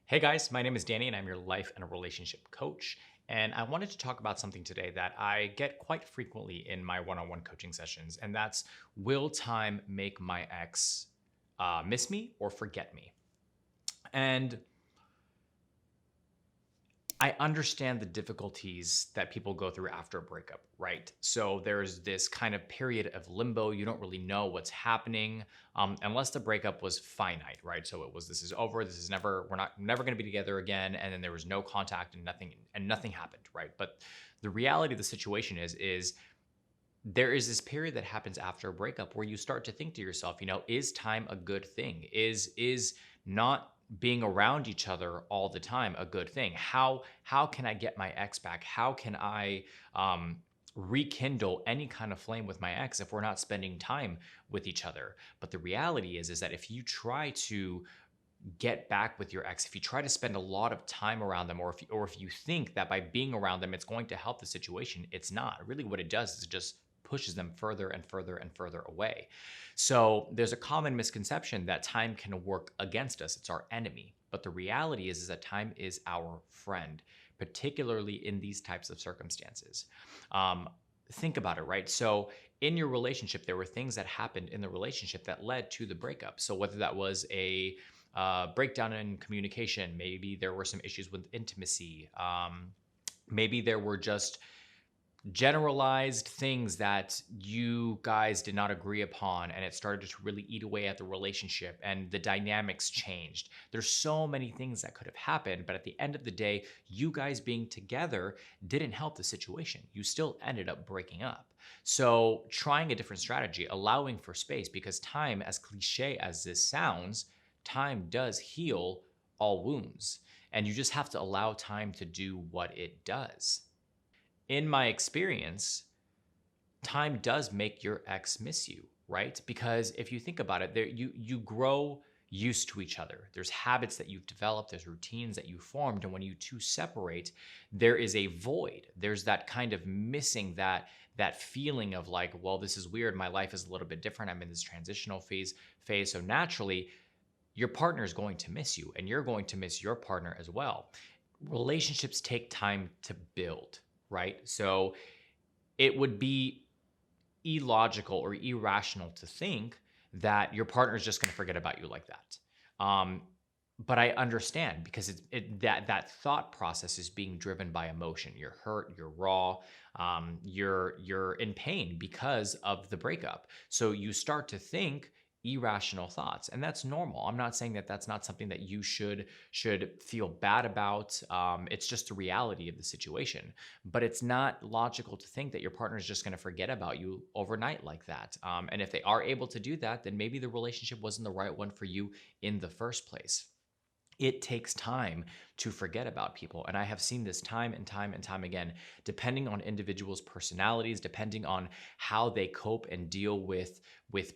Hey guys, my name is Danny and I'm your life and relationship coach. And I wanted to talk about something today that I get quite frequently in my one on one coaching sessions. And that's, will time make my ex miss me or forget me? And I understand the difficulties that people go through after a breakup, right? So there's this kind of period of limbo. You don't really know what's happening unless the breakup was finite, right? So it was, this is over. This is never, we're not never going to be together again. And then there was no contact and nothing happened, right? But the reality of the situation is there is this period that happens after a breakup where you start to think to yourself, is time a good thing? Is not being around each other all the time a good thing? How can I get my ex back? How can I rekindle any kind of flame with my ex if we're not spending time with each other? But the reality is that if you try to get back with your ex, if you try to spend a lot of time around them, or if you think that by being around them it's going to help the situation, it's not. Really what it does is it just pushes them further and further and further away. So there's a common misconception that time can work against us. It's our enemy. But the reality is that time is our friend, particularly in these types of circumstances. Think about it, right? So in your relationship, there were things that happened in the relationship that led to the breakup. So whether that was a breakdown in communication, maybe there were some issues with intimacy, maybe there were just generalized things that you guys did not agree upon and it started to really eat away at the relationship and the dynamics changed. There's so many things that could have happened, but at the end of the day, you guys being together didn't help the situation. You still ended up breaking up. So trying a different strategy, allowing for space, because time, as cliche as this sounds, time does heal all wounds, and you just have to allow time to do what it does. In my experience, time does make your ex miss you, right? Because if you think about it, you grow used to each other. There's habits that you've developed, there's routines that you formed, and when you two separate, there is a void. There's that kind of missing that feeling of like, well, this is weird. My life is a little bit different. I'm in this transitional phase. So naturally, your partner is going to miss you, and you're going to miss your partner as well. Relationships take time to build, right? So it would be illogical or irrational to think that your partner is just going to forget about you like that. But I understand, because that thought process is being driven by emotion. You're hurt, you're raw, you're in pain because of the breakup. So you start to think irrational thoughts, and that's normal. I'm not saying that that's not something that you should feel bad about. It's just the reality of the situation. But it's not logical to think that your partner is just going to forget about you overnight like that. And if they are able to do that, then maybe the relationship wasn't the right one for you in the first place. It takes time to forget about people. And I have seen this time and time and time again, depending on individuals' personalities, depending on how they cope and deal with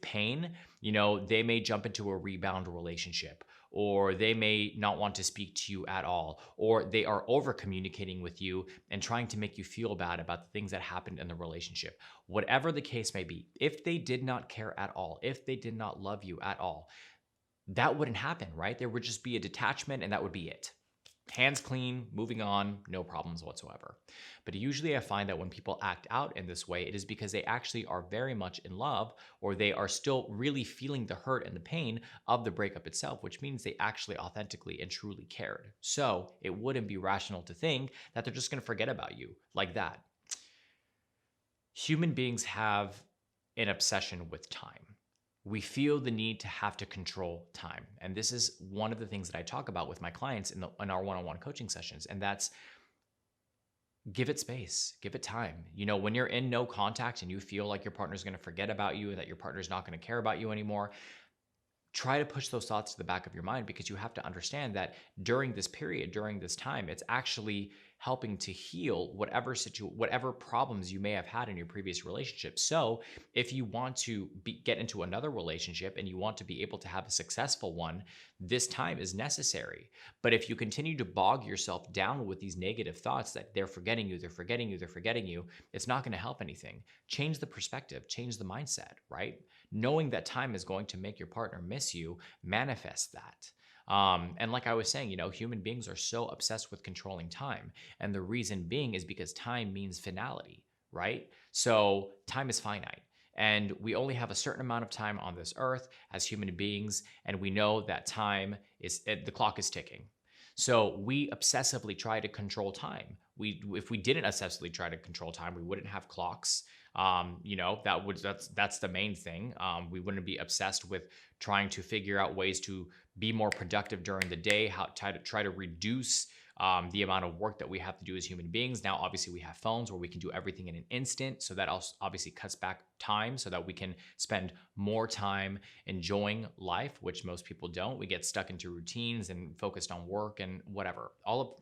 pain. They may jump into a rebound relationship, or they may not want to speak to you at all, or they are over communicating with you and trying to make you feel bad about the things that happened in the relationship. Whatever the case may be, if they did not care at all, if they did not love you at all, that wouldn't happen, right? There would just be a detachment and that would be it. Hands clean, moving on, no problems whatsoever. But usually I find that when people act out in this way, it is because they actually are very much in love, or they are still really feeling the hurt and the pain of the breakup itself, which means they actually authentically and truly cared. So it wouldn't be rational to think that they're just going to forget about you like that. Human beings have an obsession with time. We feel the need to have to control time. And this is one of the things that I talk about with my clients in our one-on-one coaching sessions. And that's, give it space, give it time. When you're in no contact and you feel like your partner's going to forget about you and that your partner's not going to care about you anymore, try to push those thoughts to the back of your mind, because you have to understand that during this period, during this time, it's actually helping to heal whatever problems you may have had in your previous relationship. So if you want to get into another relationship and you want to be able to have a successful one, this time is necessary. But if you continue to bog yourself down with these negative thoughts that they're forgetting you, they're forgetting you, they're forgetting you, it's not going to help anything. Change the perspective, change the mindset, right? Knowing that time is going to make your partner miss you, manifest that. And like I was saying, human beings are so obsessed with controlling time. And the reason being is because time means finality, right? So time is finite. And we only have a certain amount of time on this earth as human beings. And we know that the clock is ticking. So we obsessively try to control time. If we didn't obsessively try to control time, we wouldn't have clocks. That's the main thing. We wouldn't be obsessed with trying to figure out ways to be more productive during the day, how to try to reduce the amount of work that we have to do as human beings. Now, obviously, we have phones where we can do everything in an instant. So that also obviously cuts back time so that we can spend more time enjoying life, which most people don't. We get stuck into routines and focused on work and whatever. All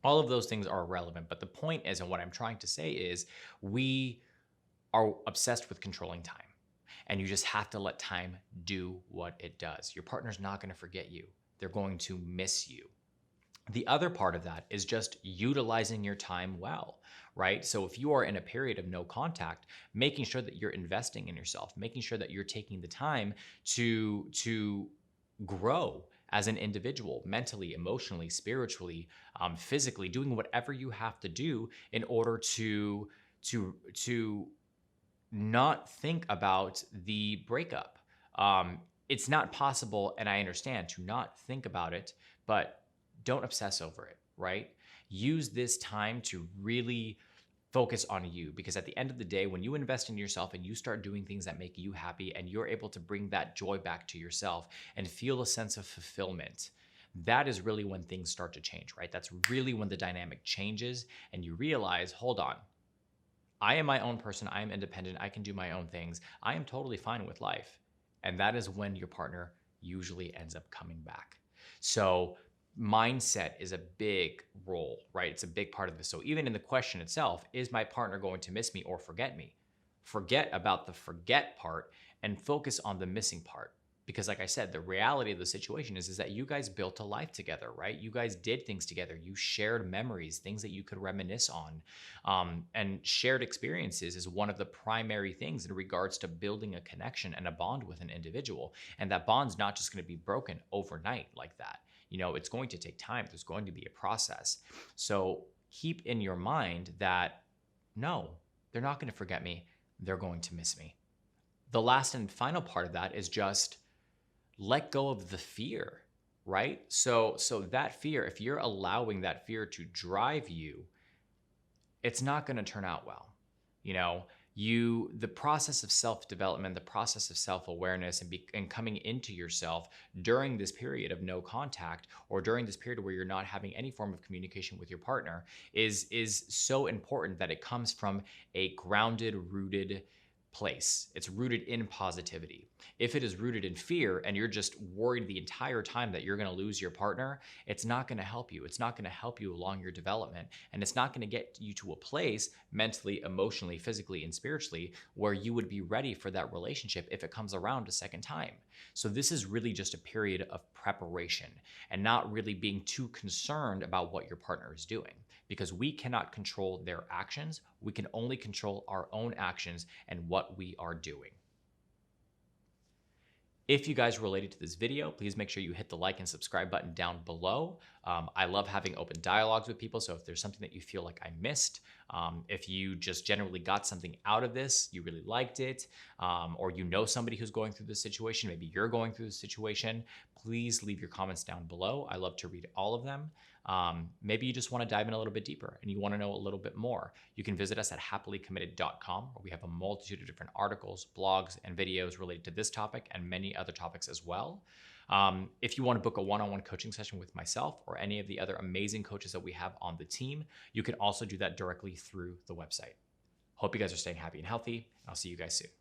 of those things are irrelevant. But the point is, and what I'm trying to say is, we are obsessed with controlling time. And you just have to let time do what it does. Your partner's not going to forget you. They're going to miss you. The other part of that is just utilizing your time well, right? So if you are in a period of no contact, making sure that you're investing in yourself, making sure that you're taking the time to grow as an individual, mentally, emotionally, spiritually, physically, doing whatever you have to do in order to not think about the breakup. It's not possible, and I understand, to not think about it, but don't obsess over it, right? Use this time to really focus on you, because at the end of the day, when you invest in yourself and you start doing things that make you happy and you're able to bring that joy back to yourself and feel a sense of fulfillment, that is really when things start to change, right? That's really when the dynamic changes and you realize, hold on, I am my own person. I am independent. I can do my own things. I am totally fine with life. And that is when your partner usually ends up coming back. So mindset is a big role, right? It's a big part of this. So even in the question itself, is my partner going to miss me or forget me? Forget about the forget part and focus on the missing part. Because like I said, the reality of the situation is that you guys built a life together, right? You guys did things together. You shared memories, things that you could reminisce on. And shared experiences is one of the primary things in regards to building a connection and a bond with an individual. And that bond's not just going to be broken overnight like that. It's going to take time. There's going to be a process. So keep in your mind that no, they're not going to forget me. They're going to miss me. The last and final part of that is just let go of the fear, right? So that fear, if you're allowing that fear to drive you, it's not going to turn out well. The process of self-development, the process of self-awareness and coming into yourself during this period of no contact, or during this period where you're not having any form of communication with your partner, is so important that it comes from a grounded, rooted place. It's rooted in positivity. If it is rooted in fear and you're just worried the entire time that you're going to lose your partner, it's not going to help you. It's not going to help you along your development. And it's not going to get you to a place mentally, emotionally, physically, and spiritually where you would be ready for that relationship if it comes around a second time. So this is really just a period of preparation and not really being too concerned about what your partner is doing, because we cannot control their actions. We can only control our own actions and what we are doing. If you guys related to this video, please make sure you hit the like and subscribe button down below. I love having open dialogues with people. So if there's something that you feel like I missed, if you just generally got something out of this, you really liked it, or somebody who's going through this situation, maybe you're going through this situation, please leave your comments down below. I love to read all of them. Maybe you just want to dive in a little bit deeper and you want to know a little bit more. You can visit us at happilycommitted.com, where we have a multitude of different articles, blogs, and videos related to this topic and many other topics as well. If you want to book a one-on-one coaching session with myself or any of the other amazing coaches that we have on the team, you can also do that directly through the website. Hope you guys are staying happy and healthy. I'll see you guys soon.